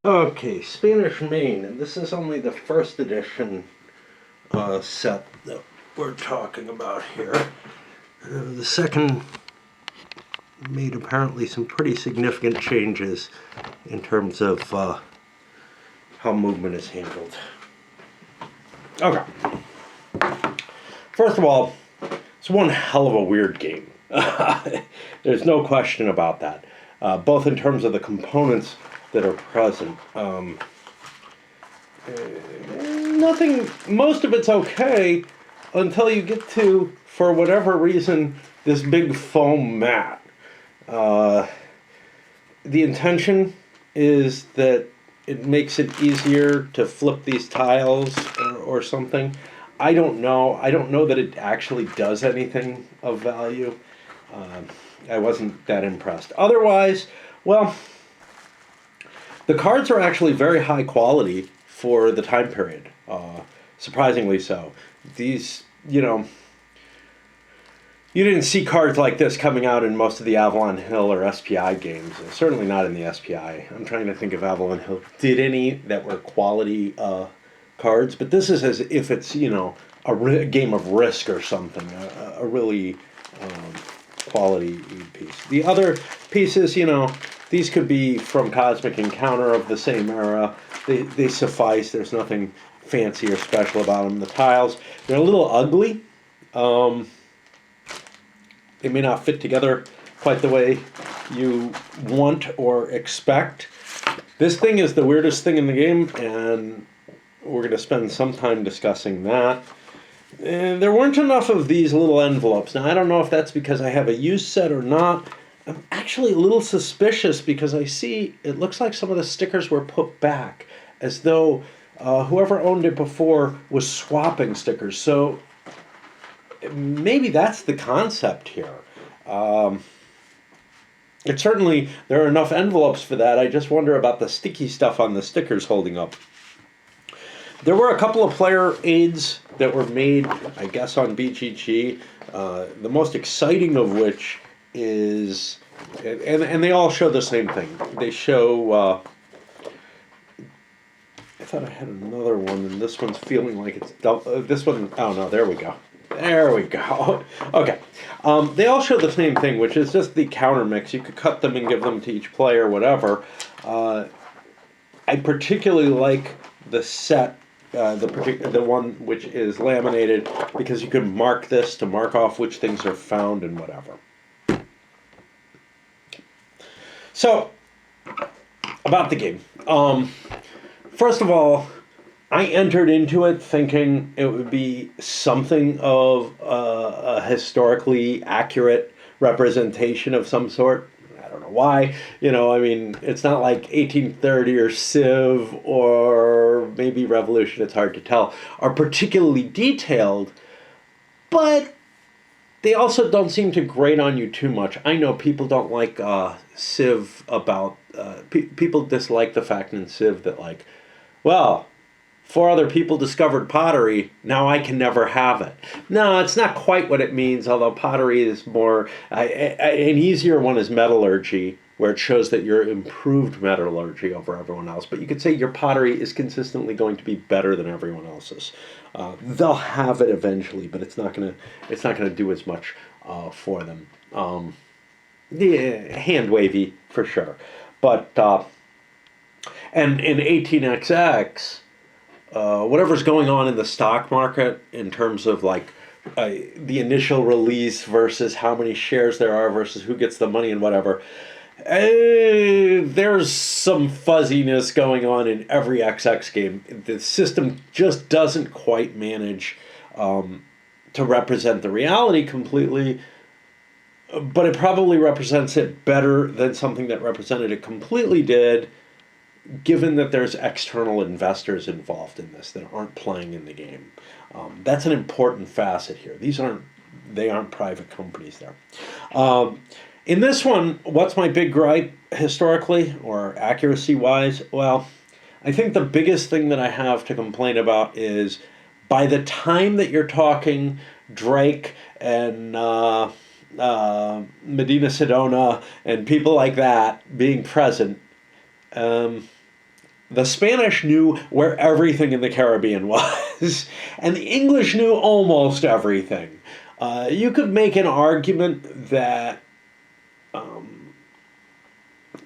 Okay, Spanish Main, and this is only the first edition set that we're talking about here. The second made apparently some pretty significant changes in terms of how movement is handled. Okay. First of all, it's one hell of a weird game. There's no question about that, both in terms of the components that are present. Most of it's okay until you get to, for whatever reason, this big foam mat. The intention is that it makes it easier to flip these tiles or something. I don't know. I don't know that it actually does anything of value. I wasn't that impressed. Otherwise, well, the cards are actually very high quality for the time period. Surprisingly so. These, you didn't see cards like this coming out in most of the Avalon Hill or SPI games. Certainly not in the SPI. I'm trying to think if Avalon Hill did any that were quality cards, but this is as if it's, a game of Risk or something, a really quality piece. The other pieces, these could be from Cosmic Encounter of the same era. They suffice. There's nothing fancy or special about them. The tiles, they're a little ugly. They may not fit together quite the way you want or expect. This thing is the weirdest thing in the game, and we're going to spend some time discussing that. There weren't enough of these little envelopes. Now, I don't know if that's because I have a used set or not. I'm actually a little suspicious because I see it looks like some of the stickers were put back as though whoever owned it before was swapping stickers. So maybe that's the concept here. It certainly, there are enough envelopes for that. I just wonder about the sticky stuff on the stickers holding up. There were a couple of player aids that were made, I guess, on BGG. The most exciting of which is, and they all show the same thing. They show, I thought I had another one, and this one's feeling like it's double. This one, oh no, there we go. There we go. Okay. They all show the same thing, which is just the counter mix. You could cut them and give them to each player, whatever. I particularly like the set, the one which is laminated, because you can mark this to mark off which things are found and whatever. So, about the game. First of all, I entered into it thinking it would be something of a historically accurate representation of some sort. I don't know why. It's not like 1830 or Civ or maybe Revolution, it's hard to tell, are particularly detailed, but they also don't seem to grate on you too much. I know people don't like Civ about... people dislike the fact in Civ that, well, 4 other people discovered pottery, now I can never have it. No, it's not quite what it means, although pottery is more... an easier one is metallurgy, where it shows that you're improved metallurgy over everyone else. But you could say your pottery is consistently going to be better than everyone else's. They'll have it eventually, but it's not gonna do as much for them. Hand wavy for sure. But and in 18XX... whatever's going on in the stock market in terms of the initial release versus how many shares there are versus who gets the money and whatever, there's some fuzziness going on in every XX game. The system just doesn't quite manage to represent the reality completely, but it probably represents it better than something that represented it completely did, given that there's external investors involved in this that aren't playing in the game. That's an important facet here. They aren't private companies there. In this one, what's my big gripe historically or accuracy-wise? Well, I think the biggest thing that I have to complain about is by the time that you're talking Drake and Medina Sedona and people like that being present, The Spanish knew where everything in the Caribbean was, and the English knew almost everything. You could make an argument that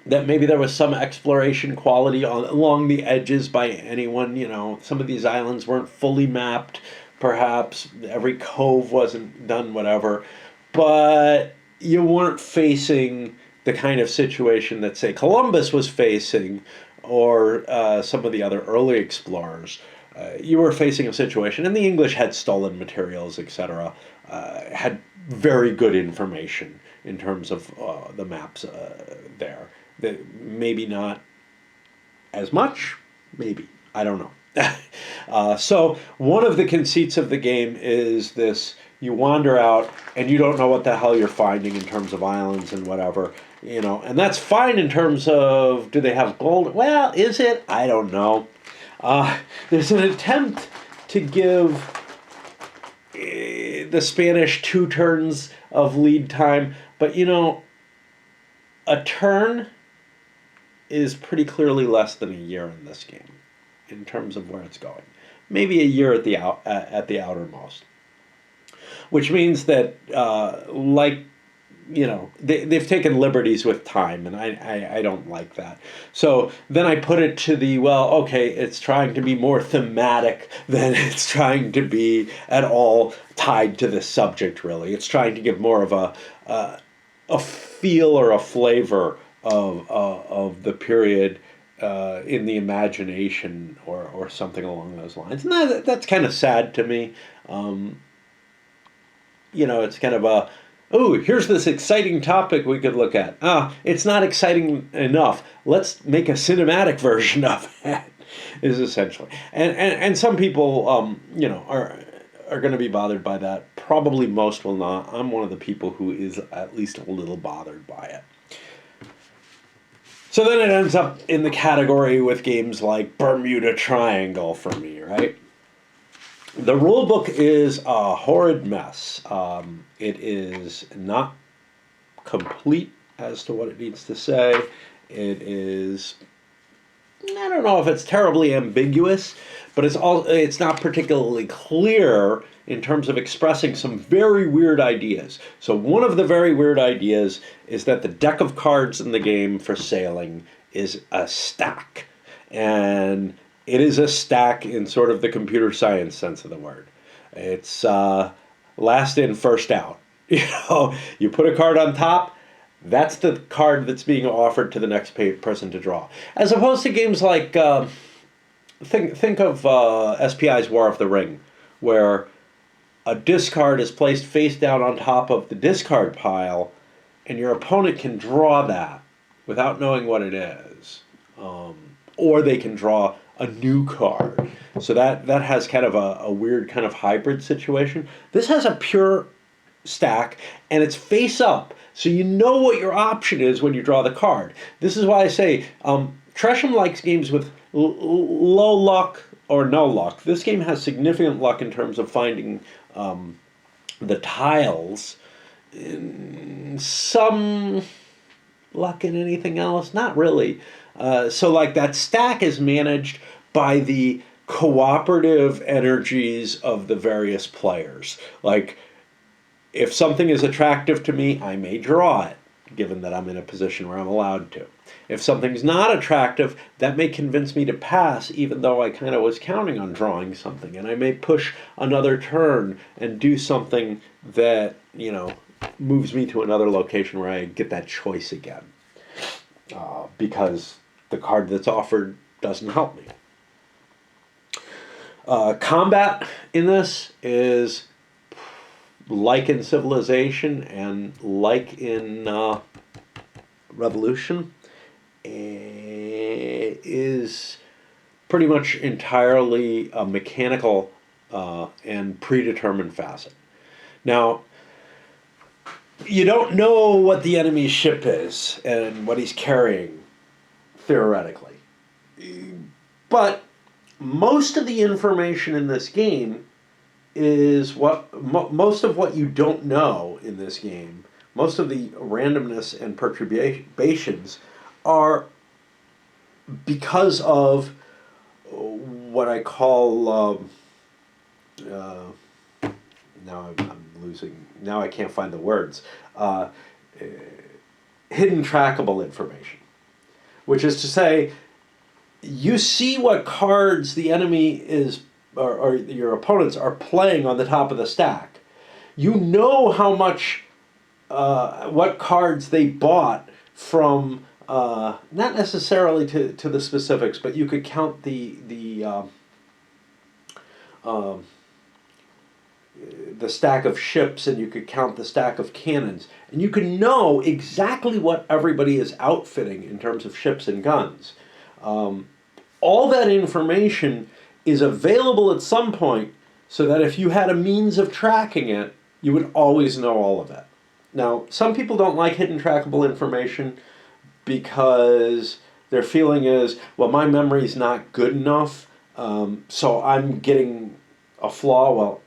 that maybe there was some exploration quality along the edges by anyone. Some of these islands weren't fully mapped. Perhaps every cove wasn't done, whatever. But you weren't facing the kind of situation that, say, Columbus was facing, or some of the other early explorers. You were facing a situation, and the English had stolen materials, etc., had very good information in terms of the maps there. Maybe not as much, maybe. I don't know. So one of the conceits of the game is this: you wander out and you don't know what the hell you're finding in terms of islands and whatever, and that's fine in terms of, do they have gold? Well, is it? I don't know. There's an attempt to give the Spanish 2 turns of lead time, but a turn is pretty clearly less than a year in this game in terms of where it's going. Maybe a year at the outermost, which means that they've taken liberties with time, and I don't like that. So then I put it to it's trying to be more thematic than it's trying to be at all tied to the subject, really. It's trying to give more of a feel or a flavor of the period in the imagination, or something along those lines. And that's kind of sad to me. It's kind of here's this exciting topic we could look at. It's not exciting enough. Let's make a cinematic version of it, is essentially. And some people, are going to be bothered by that. Probably most will not. I'm one of the people who is at least a little bothered by it. So then it ends up in the category with games like Bermuda Triangle for me, right? The rule book is a horrid mess. It is not complete as to what it needs to say. It is, I don't know if it's terribly ambiguous, but it's not particularly clear in terms of expressing some very weird ideas. So one of the very weird ideas is that the deck of cards in the game for sailing is a stack. And it is a stack in sort of the computer science sense of the word. It's last in, first out. You put a card on top, that's the card that's being offered to the next person to draw. As opposed to games like, think of SPI's War of the Ring, where a discard is placed face down on top of the discard pile, and your opponent can draw that without knowing what it is. Or they can draw a new card. So that has kind of a weird kind of hybrid situation. This has a pure stack, and it's face up, so you know what your option is when you draw the card. This is why I say Tresham likes games with low luck or no luck. This game has significant luck in terms of finding the tiles. Some luck in anything else? Not really. So like that stack is managed by the cooperative energies of the various players. Like, if something is attractive to me, I may draw it, given that I'm in a position where I'm allowed to. If something's not attractive, that may convince me to pass, even though I kind of was counting on drawing something. And I may push another turn and do something that, moves me to another location where I get that choice again. Because the card that's offered doesn't help me. Combat in this is like in Civilization and like in Revolution. It is pretty much entirely a mechanical and predetermined facet. Now, you don't know what the enemy's ship is and what he's carrying, theoretically. But most of the information in this game is most of what you don't know in this game, most of the randomness and perturbations are because of what I call now I can't find the words, hidden trackable information, which is to say, you see what cards the enemy is or your opponents are playing on the top of the stack. You know how much, what cards they bought from, not necessarily to the specifics, but you could count the stack of ships, and you could count the stack of cannons, and you could know exactly what everybody is outfitting in terms of ships and guns. All that information is available at some point, so that if you had a means of tracking it, you would always know all of it. Now, some people don't like hidden trackable information because their feeling is, well, my memory's not good enough, so I'm getting a flaw. Well,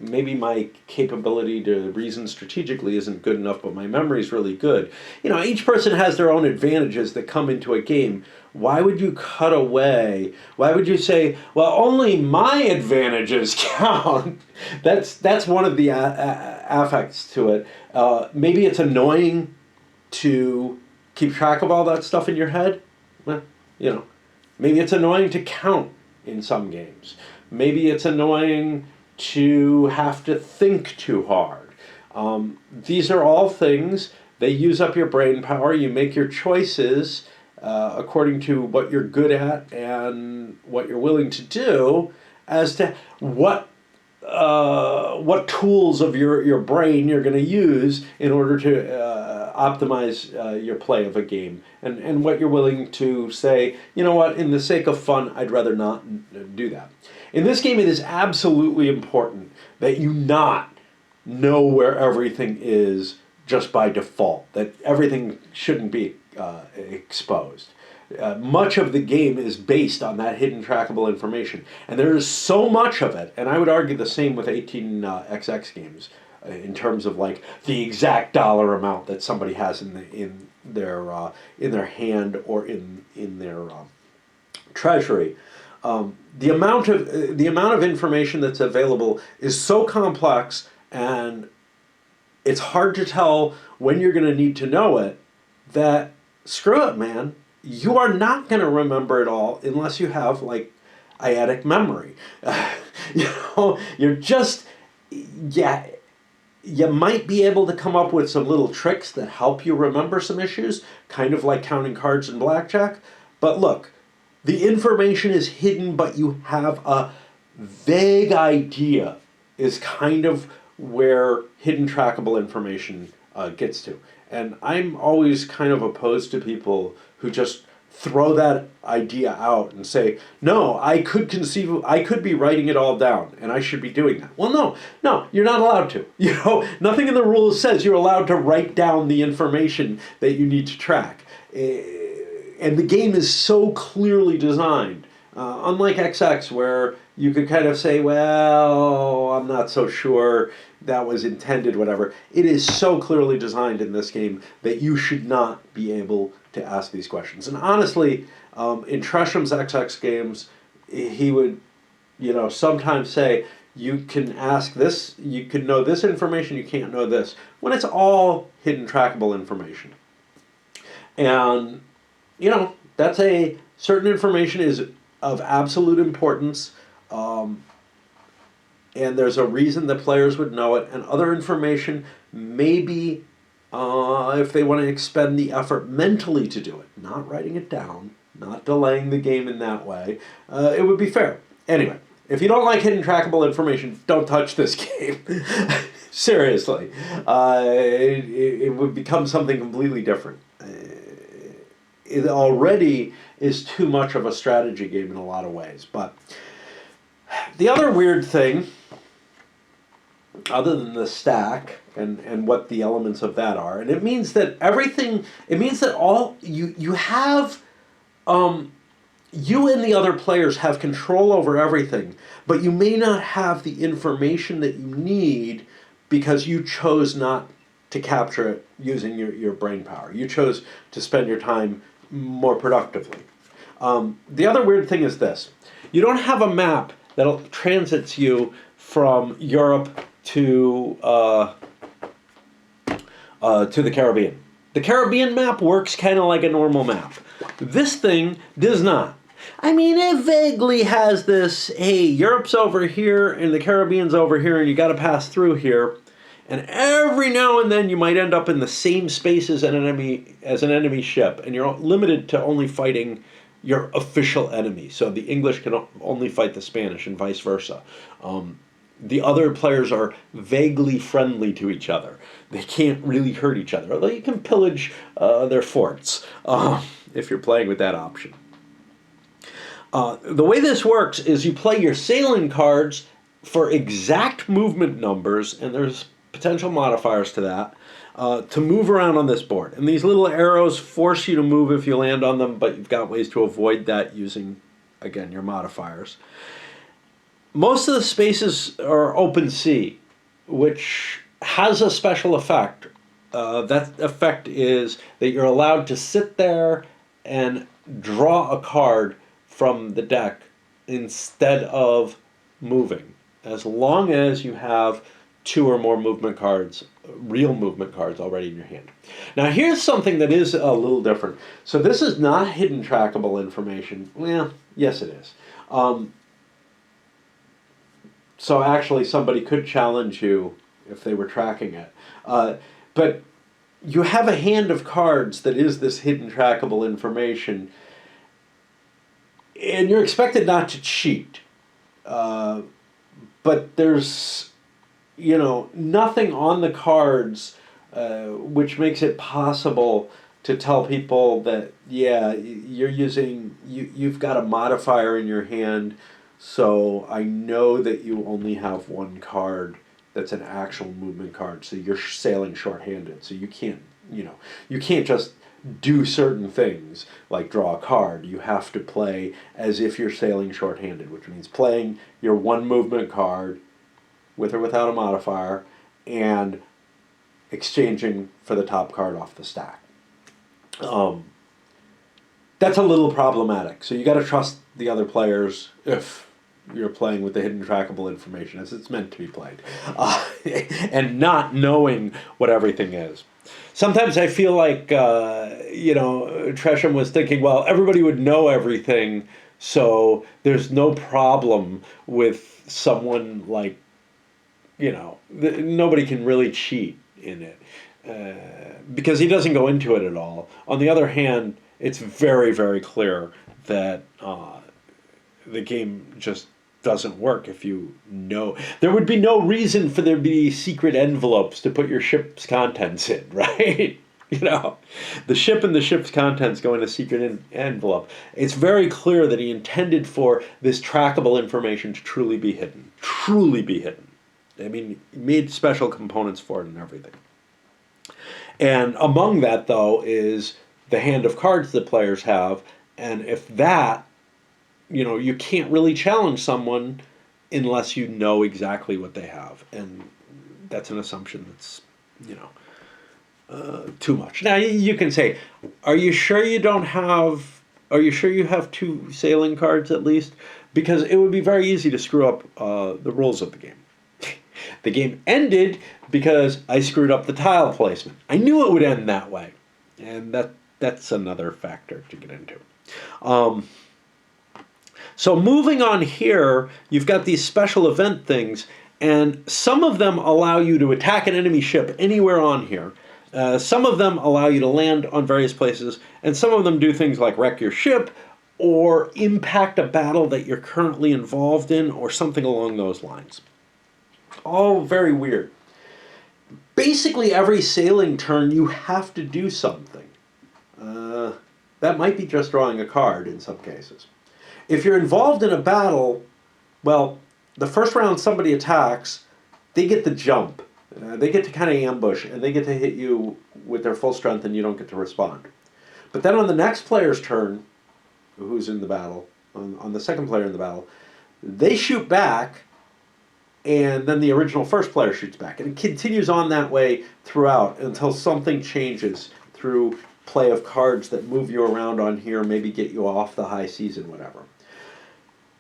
maybe my capability to reason strategically isn't good enough, but my memory's really good. Each person has their own advantages that come into a game. Why would you cut away? Why would you say, well, only my advantages count? That's one of the affects to it. Maybe it's annoying to keep track of all that stuff in your head. Well, maybe it's annoying to count in some games. Maybe it's annoying to have to think too hard. These are all things. They use up your brain power. You make your choices according to what you're good at and what you're willing to do, as to what tools of your brain you're going to use in order to optimize your play of a game, and what you're willing to say, you know what, in the sake of fun, I'd rather not do that. In this game, it is absolutely important that you not know where everything is just by default, that everything shouldn't be exposed. Much of the game is based on that hidden trackable information, and there is so much of it, and I would argue the same with 18xx games in terms of like the exact dollar amount that somebody has in their hand or in their treasury. The amount of information that's available is so complex, and it's hard to tell when you're going to need to know it, that screw it, man. You are not going to remember it all unless you have like eidetic memory. You're just, you might be able to come up with some little tricks that help you remember some issues, kind of like counting cards in blackjack. But look, the information is hidden, but you have a vague idea, is kind of where hidden trackable information gets to. And I'm always kind of opposed to people who just throw that idea out and say, no, I could be writing it all down, and I should be doing that. Well, no, you're not allowed to. Nothing in the rules says you're allowed to write down the information that you need to track. And the game is so clearly designed, unlike XX, where you could kind of say, well, I'm not so sure that was intended, whatever. It is so clearly designed in this game that you should not be able to ask these questions. And honestly, in Tresham's XX games, he would, sometimes say, you can ask this, you can know this information, you can't know this, when it's all hidden trackable information. And that's certain information is of absolute importance, and there's a reason that players would know it, and other information, maybe if they want to expend the effort mentally to do it, not writing it down, not delaying the game in that way, it would be fair. Anyway, if you don't like hidden trackable information, don't touch this game. Seriously. It would become something completely different. It already is too much of a strategy game in a lot of ways. But the other weird thing, other than the stack and what the elements of that are, and it means that all you have, you and the other players have control over everything, but you may not have the information that you need because you chose not to capture it using your brain power. You chose to spend your time more productively. The other weird thing is this. You don't have a map that transits you from Europe to the Caribbean. The Caribbean map works kind of like a normal map. This thing does not. I mean, it vaguely has this, hey, Europe's over here and the Caribbean's over here and you got to pass through here. And every now and then you might end up in the same space as an enemy ship, and you're limited to only fighting your official enemy. So the English can only fight the Spanish and vice versa. The other players are vaguely friendly to each other. They can't really hurt each other, although you can pillage their forts if you're playing with that option. The way this works is you play your sailing cards for exact movement numbers, and there's potential modifiers to that, to move around on this board. And these little arrows force you to move if you land on them, but you've got ways to avoid that using, again, your modifiers. Most of the spaces are open sea, which has a special effect. That effect is that you're allowed to sit there and draw a card from the deck instead of moving, as long as you have 2 or more movement cards, real movement cards already in your hand. Now here's something that is a little different. So this is not hidden trackable information. Well, yes it is. So actually somebody could challenge you if they were tracking it. But you have a hand of cards that is this hidden trackable information, and you're expected not to cheat. But there's, nothing on the cards which makes it possible to tell people that, yeah, you've got a modifier in your hand, so I know that you only have one card that's an actual movement card, so you're sailing shorthanded, so you can't just do certain things like draw a card. You have to play as if you're sailing shorthanded, which means playing your one movement card with or without a modifier and exchanging for the top card off the stack. That's a little problematic. So you got to trust the other players if you're playing with the hidden trackable information as it's meant to be played, and not knowing what everything is. Sometimes I feel like, Tresham was thinking, well, everybody would know everything, so there's no problem with someone like, nobody can really cheat in it, because he doesn't go into it at all. On the other hand, it's very, very clear that the game just doesn't work if you know. There would be no reason for there to be secret envelopes to put your ship's contents in, right? The ship and the ship's contents go in a secret envelope. It's very clear that he intended for this trackable information to truly be hidden. Truly be hidden. I mean, he made special components for it and everything. And among that, though, is the hand of cards that players have, and if that, you can't really challenge someone unless you know exactly what they have, and that's an assumption that's, too much. Now you can say, are you sure you have 2 sailing cards at least? Because it would be very easy to screw up the rules of the game. The game ended because I screwed up the tile placement. I knew it would end that way, and that's another factor to get into. So moving on here, you've got these special event things, and some of them allow you to attack an enemy ship anywhere on here. Some of them allow you to land on various places, and some of them do things like wreck your ship or impact a battle that you're currently involved in or something along those lines. All very weird. Basically, every sailing turn you have to do something. That might be just drawing a card in some cases. If you're involved in a battle, well, the first round somebody attacks, they get the jump. They get to kind of ambush, and they get to hit you with their full strength, and you don't get to respond. But then on the next player's turn, who's in the battle, on the second player in the battle, they shoot back, and then the original first player shoots back. And it continues on that way throughout until something changes through play of cards that move you around on here, maybe get you off the high seas and whatever.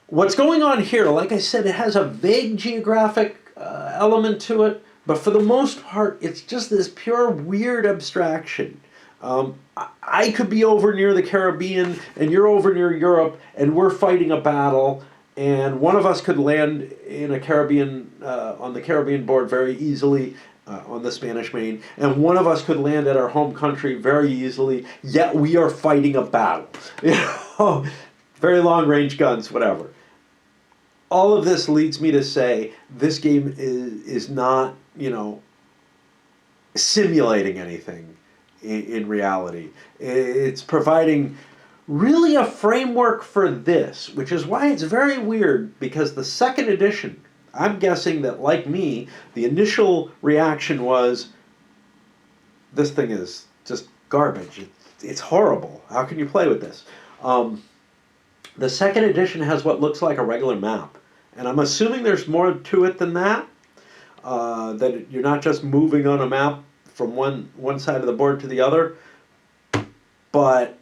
What's going on here, like I said, it has a vague geographic element to it, but for the most part, it's just this pure weird abstraction. I could be over near the Caribbean, and you're over near Europe, and we're fighting a battle, and one of us could land in a Caribbean, on the Caribbean board very easily, on the Spanish Main, and one of us could land at our home country very easily, yet we are fighting a battle. You know, very long range guns, whatever. All of this leads me to say this game is not, you know, simulating anything in reality. It's providing really a framework for this, which is why it's very weird, because the second edition, I'm guessing that, like me, the initial reaction was, this thing is just garbage. It's horrible. How can you play with this? The second edition has what looks like a regular map. And I'm assuming there's more to it than that. That you're not just moving on a map from one side of the board to the other. But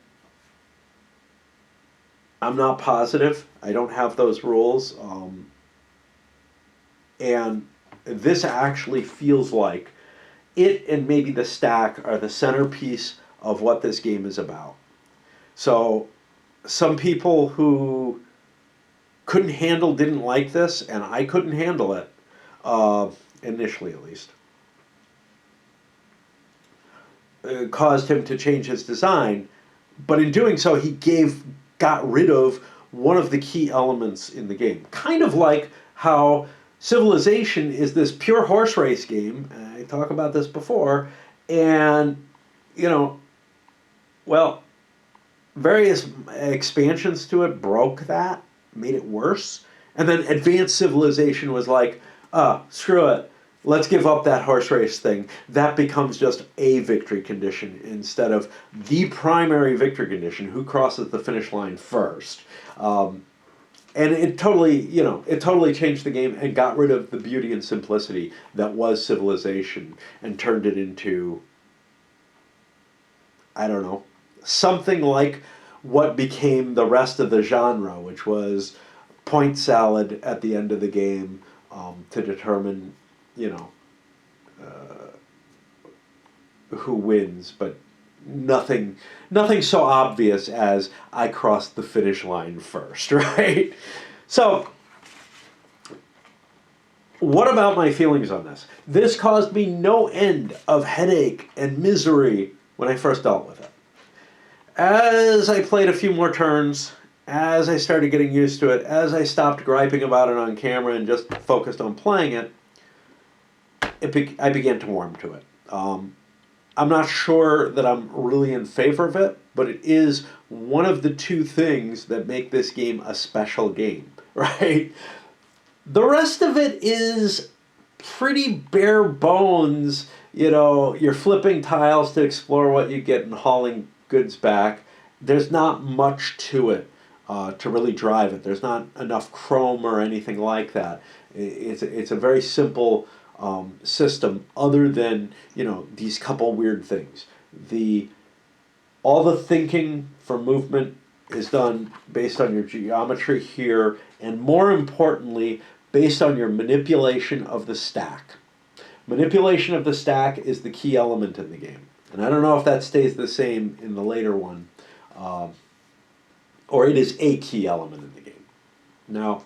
I'm not positive. I don't have those rules. And this actually feels like it and maybe the stack are the centerpiece of what this game is about. So some people who didn't like this, and I couldn't handle it, initially at least. It caused him to change his design, but in doing so, he got rid of one of the key elements in the game. Kind of like how Civilization is this pure horse race game. I talked about this before, and, you know, well, various expansions to it broke that, made it worse. And then Advanced Civilization was like, screw it. Let's give up that horse race thing. That becomes just a victory condition instead of the primary victory condition, who crosses the finish line first. And it totally changed the game and got rid of the beauty and simplicity that was Civilization and turned it into, I don't know, something like what became the rest of the genre, which was point salad at the end of the game to determine, you know, who wins, but nothing so obvious as I crossed the finish line first, right? So, what about my feelings on this? This caused me no end of headache and misery when I first dealt with it. As I played a few more turns, as I started getting used to it, as I stopped griping about it on camera and just focused on playing it, I began to warm to it. I'm not sure that I'm really in favor of it, but it is one of the two things that make this game a special game, right? The rest of it is pretty bare bones. You know, you're flipping tiles to explore what you get and hauling goods back. There's not much to it to really drive it. There's not enough chrome or anything like that. It's a very simple system, other than, you know, these couple weird things. All the thinking for movement is done based on your geometry here, and more importantly, based on your manipulation of the stack. Manipulation of the stack is the key element in the game. And I don't know if that stays the same in the later one, or it is a key element in the game. Now,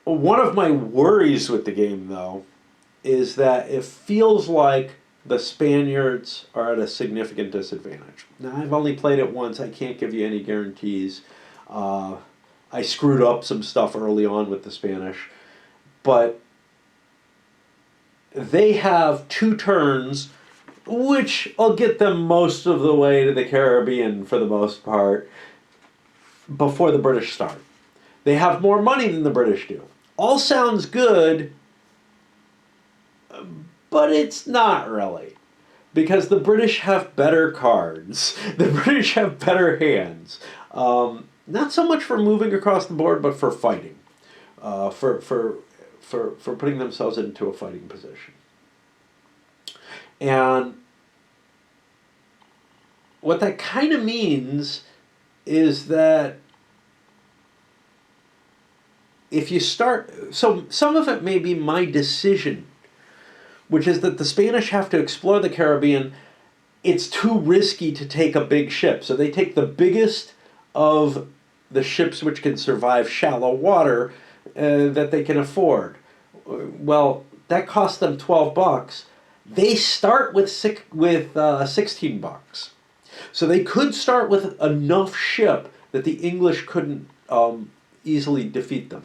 one of my worries with the game, though, is that it feels like the Spaniards are at a significant disadvantage. Now, I've only played it once. I can't give you any guarantees. I screwed up some stuff early on with the Spanish, but they have 2 turns, which will get them most of the way to the Caribbean for the most part, before the British start. They have more money than the British do. All sounds good, but it's not really. Because the British have better cards. The British have better hands. Not so much for moving across the board, but for fighting. For putting themselves into a fighting position. And what that kind of means is that if you start, so some of it may be my decision, which is that the Spanish have to explore the Caribbean. It's too risky to take a big ship. So they take the biggest of the ships which can survive shallow water that they can afford. Well, that costs them $12. They start with 16 bucks. So they could start with enough ship that the English couldn't easily defeat them.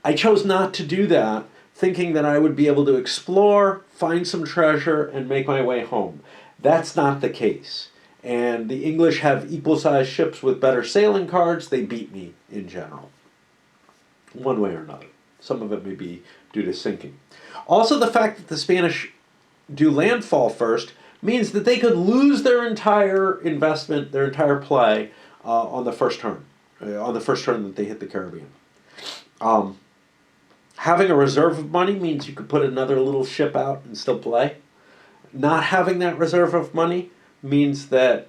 I chose not to do that, thinking that I would be able to explore, find some treasure, and make my way home. That's not the case. And the English have equal-sized ships with better sailing cards. They beat me in general, one way or another. Some of it may be due to sinking. Also, the fact that the Spanish do landfall first means that they could lose their entire investment, their entire play, on the first turn that they hit the Caribbean. Having a reserve of money means you could put another little ship out and still play. Not having that reserve of money means that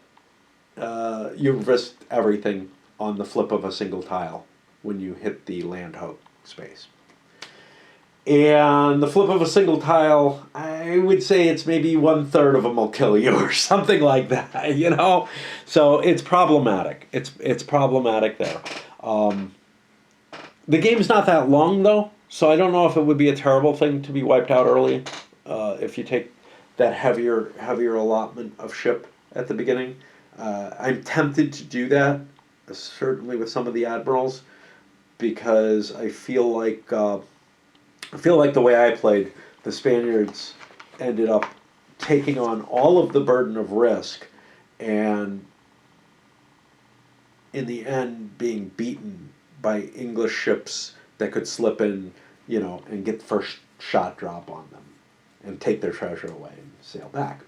you've risked everything on the flip of a single tile when you hit the land hook space. And the flip of a single tile, I would say it's maybe 1/3 of them will kill you or something like that, you know? So it's problematic. It's problematic there. The game's not that long, though, so I don't know if it would be a terrible thing to be wiped out early if you take that heavier allotment of ship at the beginning. I'm tempted to do that, certainly with some of the admirals, because I feel like the way I played, the Spaniards ended up taking on all of the burden of risk, and in the end being beaten by English ships that could slip in, you know, and get the first shot drop on them and take their treasure away and sail back.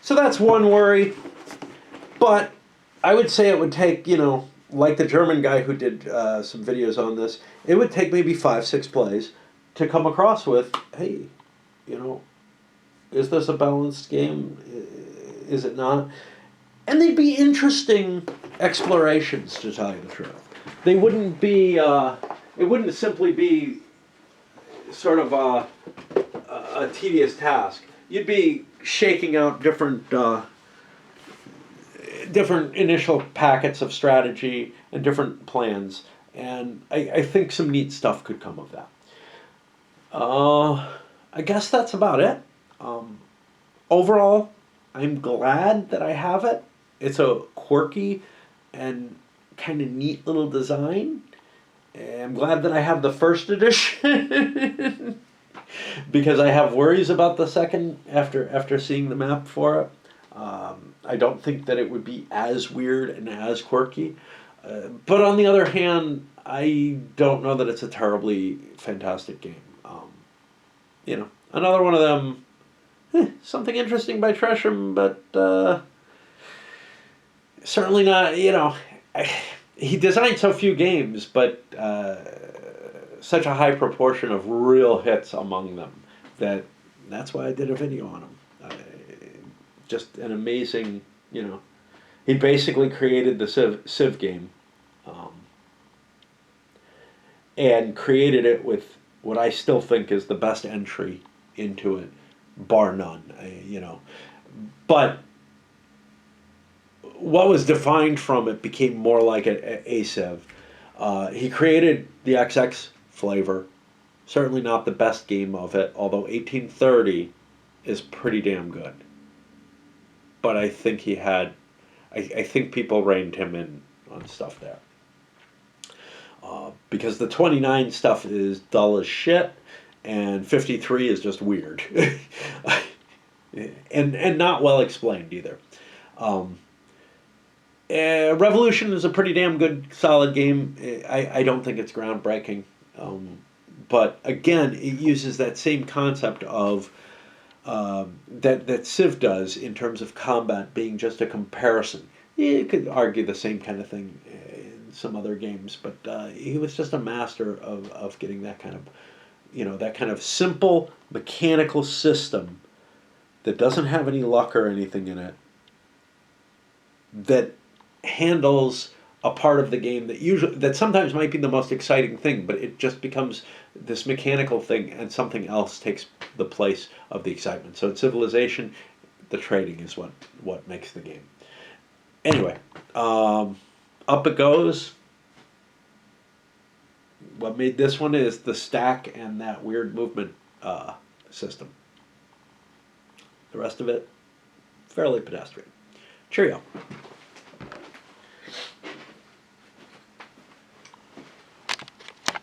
So that's one worry. But I would say it would take, you know, like the German guy who did some videos on this, it would take maybe 5-6 plays to come across with, hey, you know, is this a balanced game? Is it not? And they'd be interesting explorations, to tell you the truth. They wouldn't be, it wouldn't simply be sort of a tedious task. You'd be shaking out different initial packets of strategy and different plans, and I think some neat stuff could come of that. I guess that's about it. Overall, I'm glad that I have it. It's a quirky and kind of neat little design. I'm glad that I have the first edition because I have worries about the second after seeing the map for it. I don't think that it would be as weird and as quirky. But on the other hand, I don't know that it's a terribly fantastic game. You know, another one of them, something interesting by Tresham, but certainly not, you know, he designed so few games, but such a high proportion of real hits among them that's why I did a video on him. Just an amazing, you know, he basically created the Civ game and created it with what I still think is the best entry into it, bar none, you know. But what was defined from it became more like a Civ. He created the XX flavor, certainly not the best game of it, although 1830 is pretty damn good. But I think he had, I think people reined him in on stuff there. Because the 29 stuff is dull as shit, and 53 is just weird. and not well explained either. Revolution is a pretty damn good, solid game. I don't think it's groundbreaking. But again, it uses that same concept of that Civ does in terms of combat being just a comparison. You could argue the same kind of thing in some other games, but he was just a master of getting that kind of, you know, that kind of simple mechanical system that doesn't have any luck or anything in it, that handles a part of the game that sometimes might be the most exciting thing, but it just becomes this mechanical thing, and something else takes the place of the excitement. So in Civilization, the trading is what makes the game. Anyway, up it goes. What made this one is the stack and that weird movement system. The rest of it, fairly pedestrian. Cheerio.